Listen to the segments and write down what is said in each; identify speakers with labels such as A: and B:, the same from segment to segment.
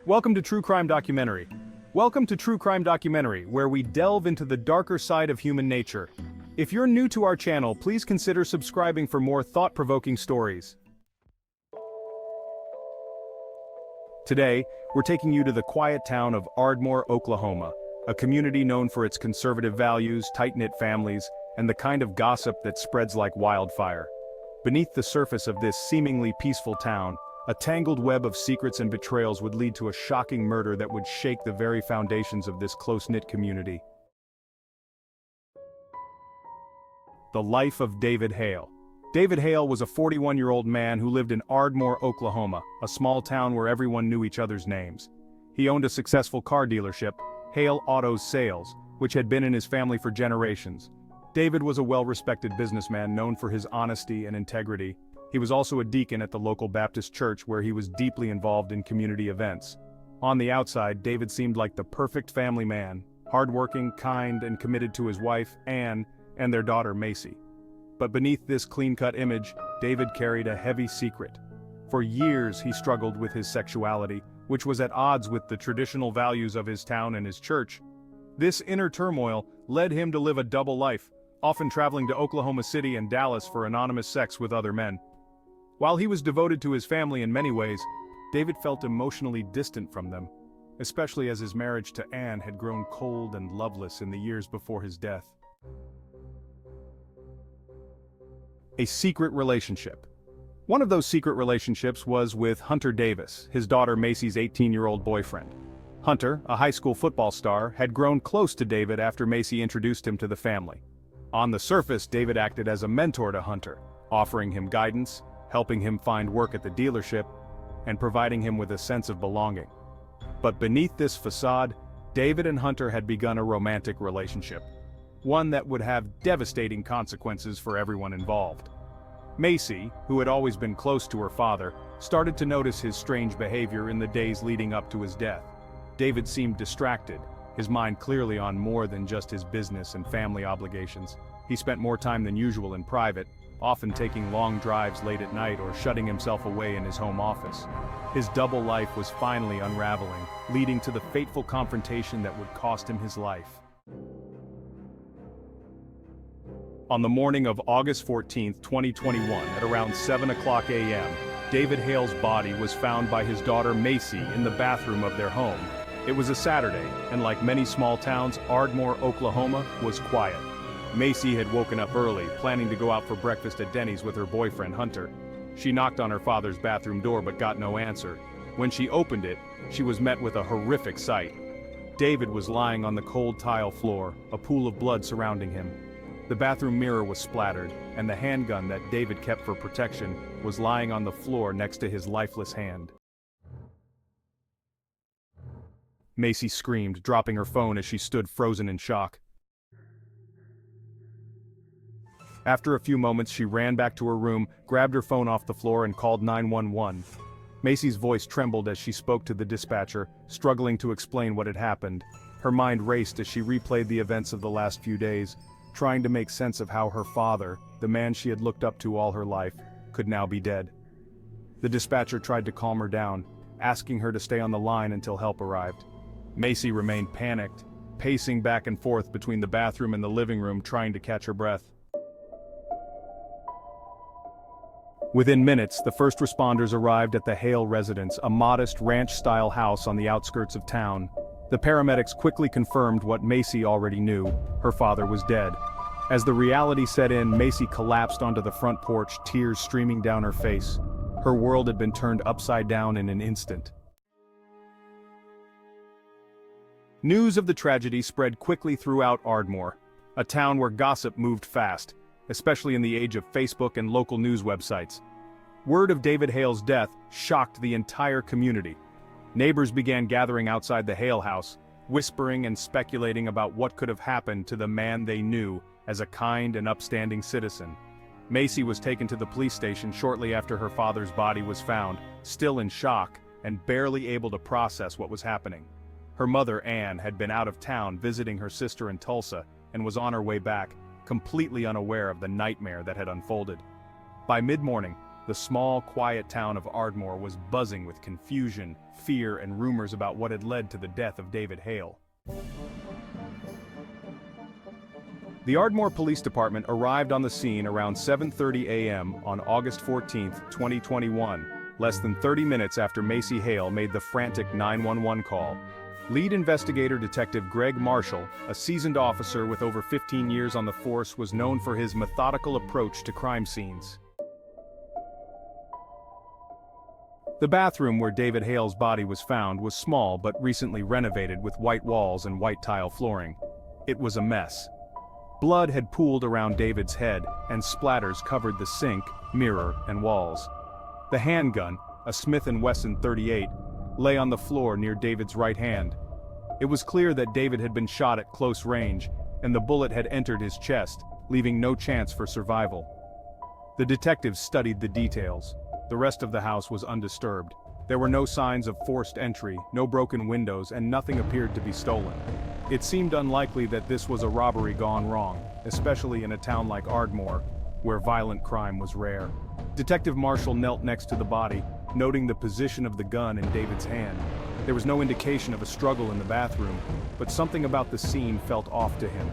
A: Welcome to True Crime Documentary. Welcome to True Crime Documentary, where we delve into the darker side of human nature. If you're new to our channel, please consider subscribing for more thought-provoking stories. Today, we're taking you to the quiet town of Ardmore, Oklahoma, a community known for its conservative values, tight-knit families, and the kind of gossip that spreads like wildfire. Beneath the surface of this seemingly peaceful town, a tangled web of secrets and betrayals would lead to a shocking murder that would shake the very foundations of this close-knit community. The life of David Hail. David Hail was a 41-year-old man who lived in Ardmore, Oklahoma, a small town where everyone knew each other's names. He owned a successful car dealership, Hail Auto Sales, which had been in his family for generations. David was a well-respected businessman known for his honesty and integrity. He was also a deacon at the local Baptist church where he was deeply involved in community events. On the outside, David seemed like the perfect family man, hardworking, kind, and committed to his wife, Ann, and their daughter, Macy. But beneath this clean-cut image, David carried a heavy secret. For years he struggled with his sexuality, which was at odds with the traditional values of his town and his church. This inner turmoil led him to live a double life, often traveling to Oklahoma City and Dallas for anonymous sex with other men. While he was devoted to his family in many ways, David felt emotionally distant from them, especially as his marriage to Ann had grown cold and loveless in the years before his death. A secret relationship. One of those secret relationships was with Hunter Davis, his daughter Macy's 18-year-old boyfriend. Hunter, a high school football star, had grown close to David after Macy introduced him to the family. On the surface, David acted as a mentor to Hunter, offering him guidance, helping him find work at the dealership, and providing him with a sense of belonging. But beneath this facade, David and Hunter had begun a romantic relationship, one that would have devastating consequences for everyone involved. Macy, who had always been close to her father, started to notice his strange behavior in the days leading up to his death. David seemed distracted, his mind clearly on more than just his business and family obligations. He spent more time than usual in private, often taking long drives late at night or shutting himself away in his home office. His double life was finally unraveling, leading to the fateful confrontation that would cost him his life. On the morning of August 14, 2021, at around 7 o'clock a.m., David Hale's body was found by his daughter Macy in the bathroom of their home. It was a Saturday, and like many small towns, Ardmore, Oklahoma, was quiet. Macy had woken up early, planning to go out for breakfast at Denny's with her boyfriend Hunter. She knocked on her father's bathroom door but got no answer. When she opened it, she was met with a horrific sight. David was lying on the cold tile floor, a pool of blood surrounding him. The bathroom mirror was splattered, and the handgun that David kept for protection was lying on the floor next to his lifeless hand. Macy screamed, dropping her phone as she stood frozen in shock. After a few moments, she ran back to her room, grabbed her phone off the floor, and called 911. Macy's voice trembled as she spoke to the dispatcher, struggling to explain what had happened. Her mind raced as she replayed the events of the last few days, trying to make sense of how her father, the man she had looked up to all her life, could now be dead. The dispatcher tried to calm her down, asking her to stay on the line until help arrived. Macy remained panicked, pacing back and forth between the bathroom and the living room, trying to catch her breath. Within minutes, the first responders arrived at the Hale residence, a modest ranch-style house on the outskirts of town. The paramedics quickly confirmed what Macy already knew: her father was dead. As the reality set in, Macy collapsed onto the front porch, tears streaming down her face. Her world had been turned upside down in an instant. News of the tragedy spread quickly throughout Ardmore, a town where gossip moved fast, especially in the age of Facebook and local news websites. Word of David Hale's death shocked the entire community. Neighbors began gathering outside the Hale house, whispering and speculating about what could have happened to the man they knew as a kind and upstanding citizen. Macy was taken to the police station shortly after her father's body was found, still in shock and barely able to process what was happening. Her mother, Ann, had been out of town visiting her sister in Tulsa and was on her way back, completely unaware of the nightmare that had unfolded. By mid-morning, The small, quiet town of Ardmore was buzzing with confusion, fear, and rumors about what had led to the death of David Hail. The Ardmore Police Department arrived on the scene around 7:30 a.m. on August 14, 2021, less than 30 minutes after Macy Hail made the frantic 911 call. Lead investigator Detective Greg Marshall, a seasoned officer with over 15 years on the force, was known for his methodical approach to crime scenes. The bathroom where David Hail's body was found was small but recently renovated with white walls and white tile flooring. It was a mess. Blood had pooled around David's head, and splatters covered the sink, mirror, and walls. The handgun, a Smith & Wesson .38, lay on the floor near David's right hand. It was clear that David had been shot at close range, and the bullet had entered his chest, leaving no chance for survival. The detectives studied the details. The rest of the house was undisturbed. There were no signs of forced entry, no broken windows, and nothing appeared to be stolen. It seemed unlikely that this was a robbery gone wrong, especially in a town like Ardmore, where violent crime was rare. Detective Marshall knelt next to the body, noting the position of the gun in David's hand. There was no indication of a struggle in the bathroom, but something about the scene felt off to him.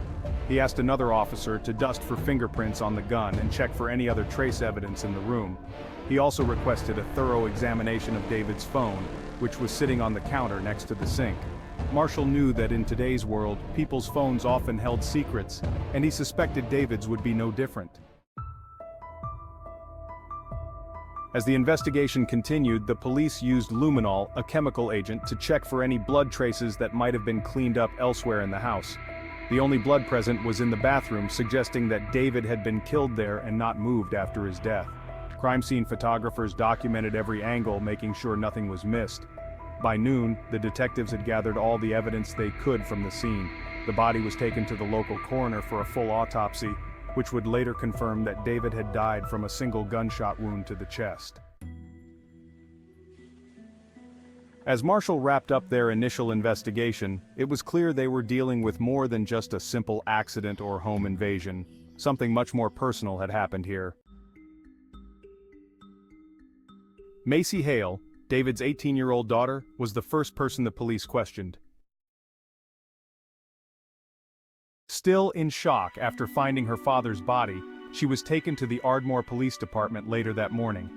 A: He asked another officer to dust for fingerprints on the gun and check for any other trace evidence in the room. He also requested a thorough examination of David's phone, which was sitting on the counter next to the sink. Marshall knew that in today's world, people's phones often held secrets, and he suspected David's would be no different. As the investigation continued, the police used luminol, a chemical agent, to check for any blood traces that might have been cleaned up elsewhere in the house. The only blood present was in the bathroom, suggesting that David had been killed there and not moved after his death. Crime scene photographers documented every angle, making sure nothing was missed. By noon, the detectives had gathered all the evidence they could from the scene. The body was taken to the local coroner for a full autopsy, which would later confirm that David had died from a single gunshot wound to the chest. As Marshall wrapped up their initial investigation, it was clear they were dealing with more than just a simple accident or home invasion. Something much more personal had happened here. Macy Hail, David's 18-year-old daughter, was the first person the police questioned. Still in shock after finding her father's body, she was taken to the Ardmore Police Department later that morning.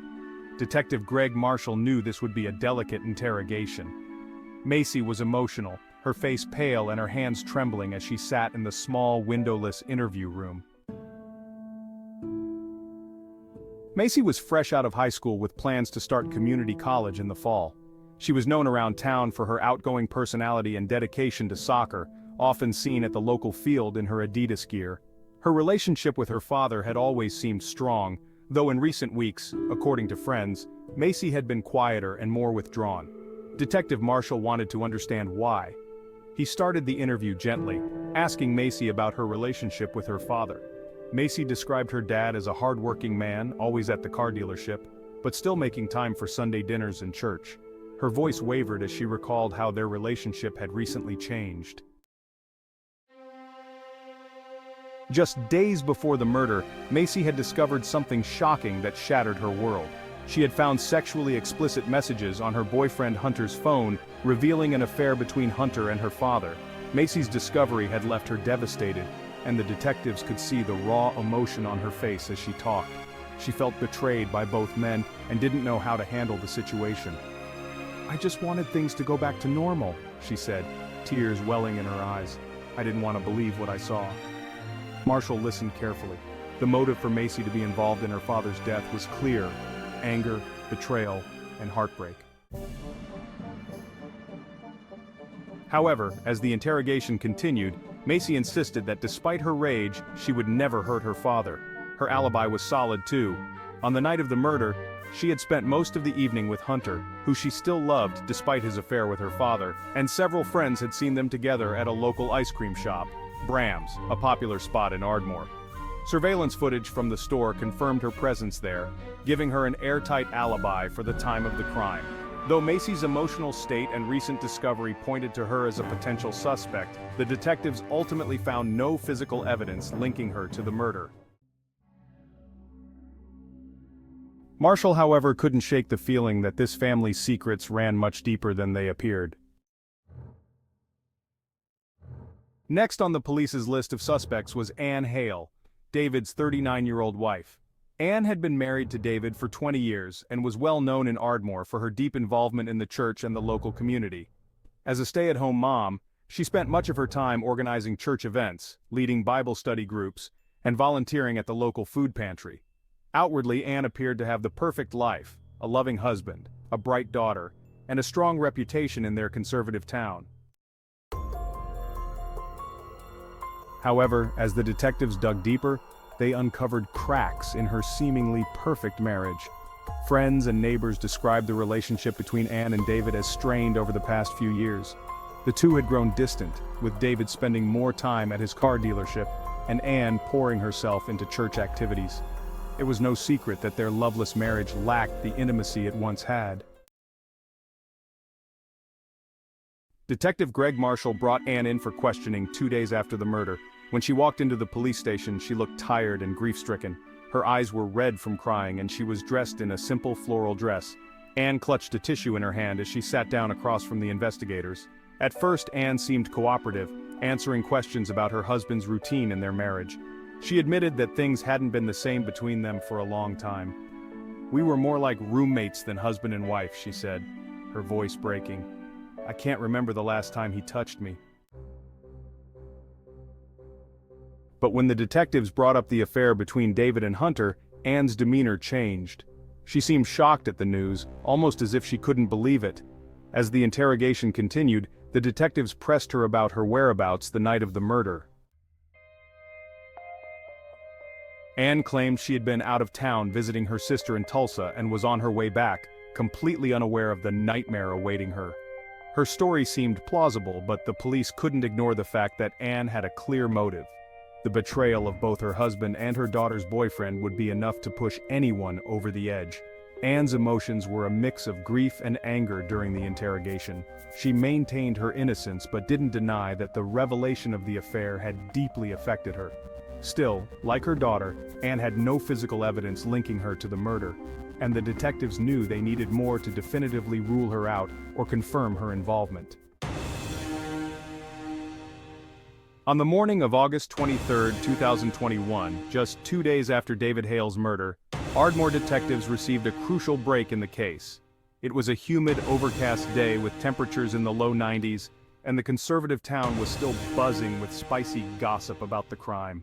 A: Detective Greg Marshall knew this would be a delicate interrogation. Macy was emotional, her face pale and her hands trembling as she sat in the small, windowless interview room. Macy was fresh out of high school with plans to start community college in the fall. She was known around town for her outgoing personality and dedication to soccer, often seen at the local field in her Adidas gear. Her relationship with her father had always seemed strong, though in recent weeks, according to friends, Macy had been quieter and more withdrawn. Detective Marshall wanted to understand why. He started the interview gently, asking Macy about her relationship with her father. Macy described her dad as a hard-working man, always at the car dealership, but still making time for Sunday dinners and church. Her voice wavered as she recalled how their relationship had recently changed. Just days before the murder, Macy had discovered something shocking that shattered her world. She had found sexually explicit messages on her boyfriend Hunter's phone, revealing an affair between Hunter and her father. Macy's discovery had left her devastated, and the detectives could see the raw emotion on her face as she talked. She felt betrayed by both men and didn't know how to handle the situation. "I just wanted things to go back to normal," she said, tears welling in her eyes. "I didn't want to believe what I saw." Marshall listened carefully. The motive for Macy to be involved in her father's death was clear: anger, betrayal, and heartbreak. However, as the interrogation continued, Macy insisted that despite her rage, she would never hurt her father. Her alibi was solid too. On the night of the murder, she had spent most of the evening with Hunter, who she still loved despite his affair with her father, and several friends had seen them together at a local ice cream shop, Bram's, a popular spot in Ardmore. Surveillance footage from the store confirmed her presence there, giving her an airtight alibi for the time of the crime. Though Macy's emotional state and recent discovery pointed to her as a potential suspect, the detectives ultimately found no physical evidence linking her to the murder. Marshall, however, couldn't shake the feeling that this family's secrets ran much deeper than they appeared. Next on the police's list of suspects was Anne Hail, David's 39-year-old wife. Anne had been married to David for 20 years and was well known in Ardmore for her deep involvement in the church and the local community. As a stay-at-home mom, she spent much of her time organizing church events, leading Bible study groups, and volunteering at the local food pantry. Outwardly, Anne appeared to have the perfect life, a loving husband, a bright daughter, and a strong reputation in their conservative town. However, as the detectives dug deeper, they uncovered cracks in her seemingly perfect marriage. Friends and neighbors described the relationship between Anne and David as strained over the past few years. The two had grown distant, with David spending more time at his car dealership, and Anne pouring herself into church activities. It was no secret that their loveless marriage lacked the intimacy it once had. Detective Greg Marshall brought Anne in for questioning 2 days after the murder. When she walked into the police station, she looked tired and grief-stricken. Her eyes were red from crying, and she was dressed in a simple floral dress. Anne clutched a tissue in her hand as she sat down across from the investigators. At first, Anne seemed cooperative, answering questions about her husband's routine in their marriage. She admitted that things hadn't been the same between them for a long time. "We were more like roommates than husband and wife," she said, her voice breaking. "I can't remember the last time he touched me." But when the detectives brought up the affair between David and Hunter, Anne's demeanor changed. She seemed shocked at the news, almost as if she couldn't believe it. As the interrogation continued, the detectives pressed her about her whereabouts the night of the murder. Anne claimed she had been out of town visiting her sister in Tulsa and was on her way back, completely unaware of the nightmare awaiting her. Her story seemed plausible, but the police couldn't ignore the fact that Anne had a clear motive. The betrayal of both her husband and her daughter's boyfriend would be enough to push anyone over the edge. Anne's emotions were a mix of grief and anger during the interrogation. She maintained her innocence but didn't deny that the revelation of the affair had deeply affected her. Still, like her daughter, Anne had no physical evidence linking her to the murder, and the detectives knew they needed more to definitively rule her out or confirm her involvement. On the morning of August 23, 2021, just 2 days after David Hale's murder, Ardmore detectives received a crucial break in the case. It was a humid, overcast day with temperatures in the low 90s, and the conservative town was still buzzing with spicy gossip about the crime.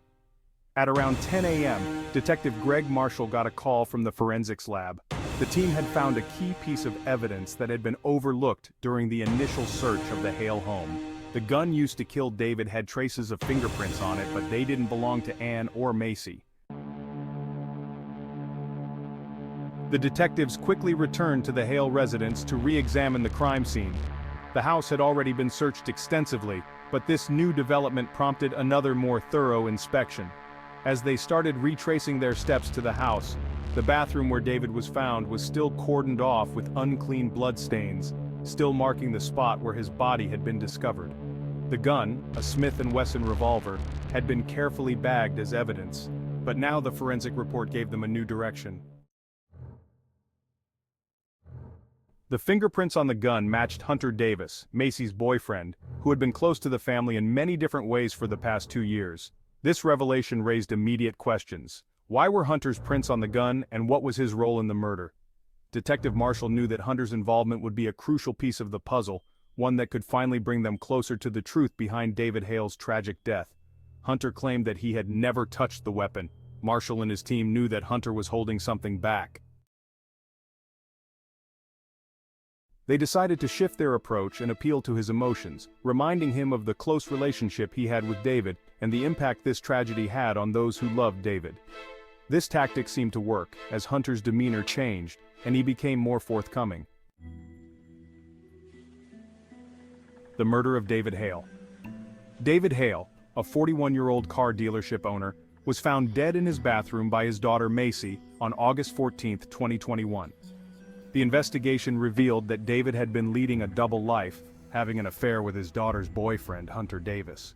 A: At around 10 a.m., Detective Greg Marshall got a call from the forensics lab. The team had found a key piece of evidence that had been overlooked during the initial search of the Hale home. The gun used to kill David had traces of fingerprints on it, but they didn't belong to Anne or Macy. The detectives quickly returned to the Hale residence to re-examine the crime scene. The house had already been searched extensively, but this new development prompted another more thorough inspection. As they started retracing their steps to the house, the bathroom where David was found was still cordoned off with unclean bloodstains, still marking the spot where his body had been discovered. The gun, a Smith & Wesson revolver, had been carefully bagged as evidence, but now the forensic report gave them a new direction. The fingerprints on the gun matched Hunter Davis, Macy's boyfriend, who had been close to the family in many different ways for the past 2 years. This revelation raised immediate questions. Why were Hunter's prints on the gun, and what was his role in the murder? Detective Marshall knew that Hunter's involvement would be a crucial piece of the puzzle, one that could finally bring them closer to the truth behind David Hale's tragic death. Hunter claimed that he had never touched the weapon. Marshall and his team knew that Hunter was holding something back. They decided to shift their approach and appeal to his emotions, reminding him of the close relationship he had with David and the impact this tragedy had on those who loved David. This tactic seemed to work, as Hunter's demeanor changed, and he became more forthcoming. The murder of David Hale. David Hale, a 41-year-old car dealership owner, was found dead in his bathroom by his daughter Macy on August 14, 2021. The investigation revealed that David had been leading a double life, having an affair with his daughter's boyfriend, Hunter Davis.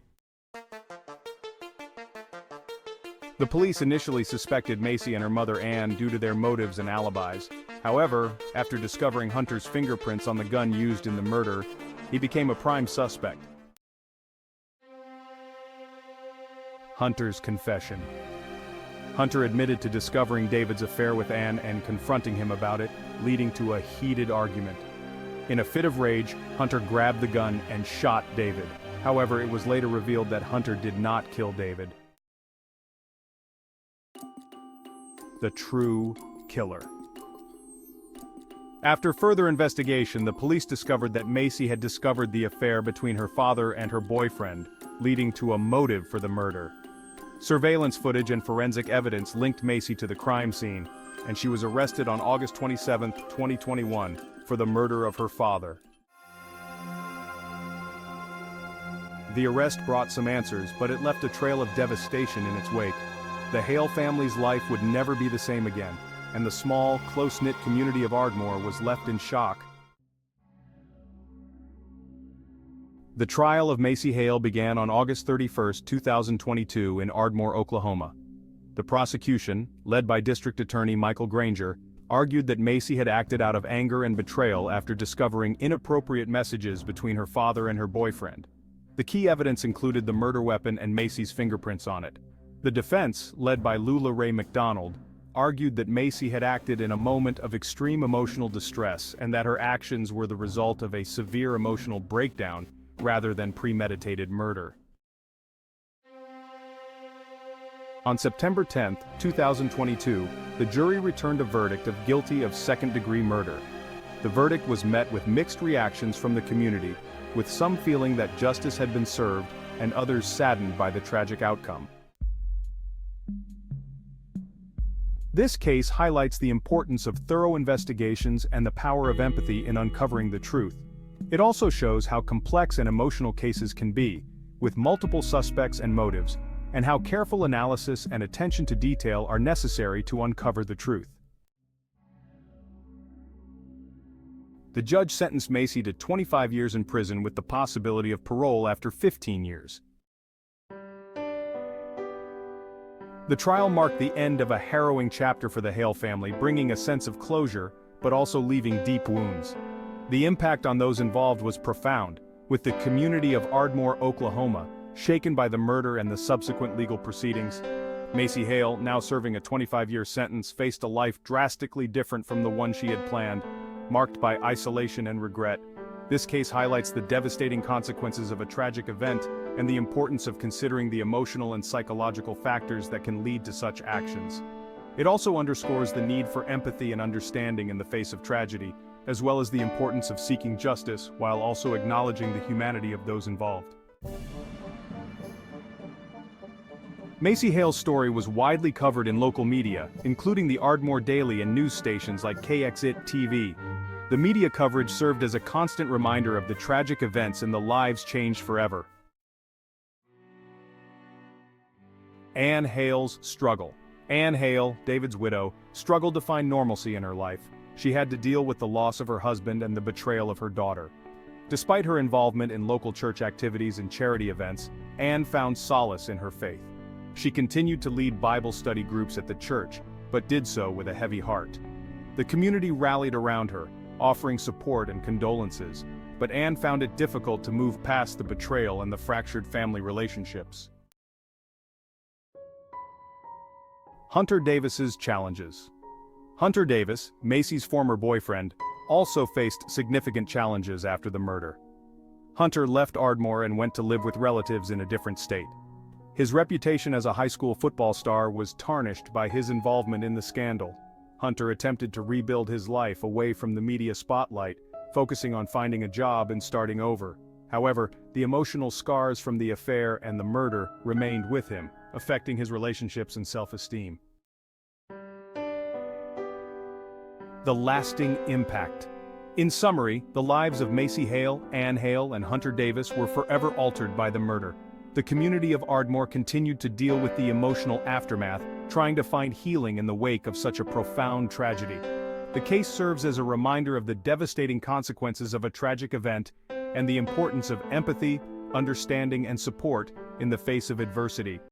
A: The police initially suspected Macy and her mother Ann due to their motives and alibis. However, after discovering Hunter's fingerprints on the gun used in the murder, he became a prime suspect. Hunter's confession. Hunter admitted to discovering David's affair with Ann and confronting him about it, leading to a heated argument. In a fit of rage, Hunter grabbed the gun and shot David. However, it was later revealed that Hunter did not kill David. The true killer. After further investigation, the police discovered that Macy had discovered the affair between her father and her boyfriend, leading to a motive for the murder. Surveillance footage and forensic evidence linked Macy to the crime scene, and she was arrested on August 27, 2021, for the murder of her father. The arrest brought some answers, but it left a trail of devastation in its wake. The Hail family's life would never be the same again, and the small, close-knit community of Ardmore was left in shock. The trial of Macy Hail began on August 31, 2022 in Ardmore, Oklahoma. The prosecution, led by District Attorney Michael Granger, argued that Macy had acted out of anger and betrayal after discovering inappropriate messages between her father and her boyfriend. The key evidence included the murder weapon and Macy's fingerprints on it. The defense, led by Lula Ray McDonald, argued that Macy had acted in a moment of extreme emotional distress and that her actions were the result of a severe emotional breakdown rather than premeditated murder. On September 10, 2022, the jury returned a verdict of guilty of second-degree murder. The verdict was met with mixed reactions from the community, with some feeling that justice had been served and others saddened by the tragic outcome. This case highlights the importance of thorough investigations and the power of empathy in uncovering the truth. It also shows how complex and emotional cases can be, with multiple suspects and motives, and how careful analysis and attention to detail are necessary to uncover the truth. The judge sentenced Macy to 25 years in prison with the possibility of parole after 15 years. The trial marked the end of a harrowing chapter for the Hail family, bringing a sense of closure, but also leaving deep wounds. The impact on those involved was profound, with the community of Ardmore, Oklahoma, shaken by the murder and the subsequent legal proceedings. Macy Hail, now serving a 25-year sentence, faced a life drastically different from the one she had planned, marked by isolation and regret. This case highlights the devastating consequences of a tragic event and the importance of considering the emotional and psychological factors that can lead to such actions. It also underscores the need for empathy and understanding in the face of tragedy, as well as the importance of seeking justice while also acknowledging the humanity of those involved. Macy Hail's story was widely covered in local media, including the Ardmore Daily and news stations like KXIT TV. The media coverage served as a constant reminder of the tragic events and the lives changed forever. Ann Hail's struggle. Ann Hail, David's widow, struggled to find normalcy in her life. She had to deal with the loss of her husband and the betrayal of her daughter. Despite her involvement in local church activities and charity events, Ann found solace in her faith. She continued to lead Bible study groups at the church, but did so with a heavy heart. The community rallied around her, offering support and condolences, but Ann found it difficult to move past the betrayal and the fractured family relationships. Hunter Davis's challenges. Hunter Davis, Macy's former boyfriend, also faced significant challenges after the murder. Hunter left Ardmore and went to live with relatives in a different state. His reputation as a high school football star was tarnished by his involvement in the scandal. Hunter attempted to rebuild his life away from the media spotlight, focusing on finding a job and starting over. However, the emotional scars from the affair and the murder remained with him, affecting his relationships and self-esteem. The lasting impact. In summary, the lives of Macy Hail, Ann Hail, and Hunter Davis were forever altered by the murder. The community of Ardmore continued to deal with the emotional aftermath, trying to find healing in the wake of such a profound tragedy. The case serves as a reminder of the devastating consequences of a tragic event and the importance of empathy, understanding, and support in the face of adversity.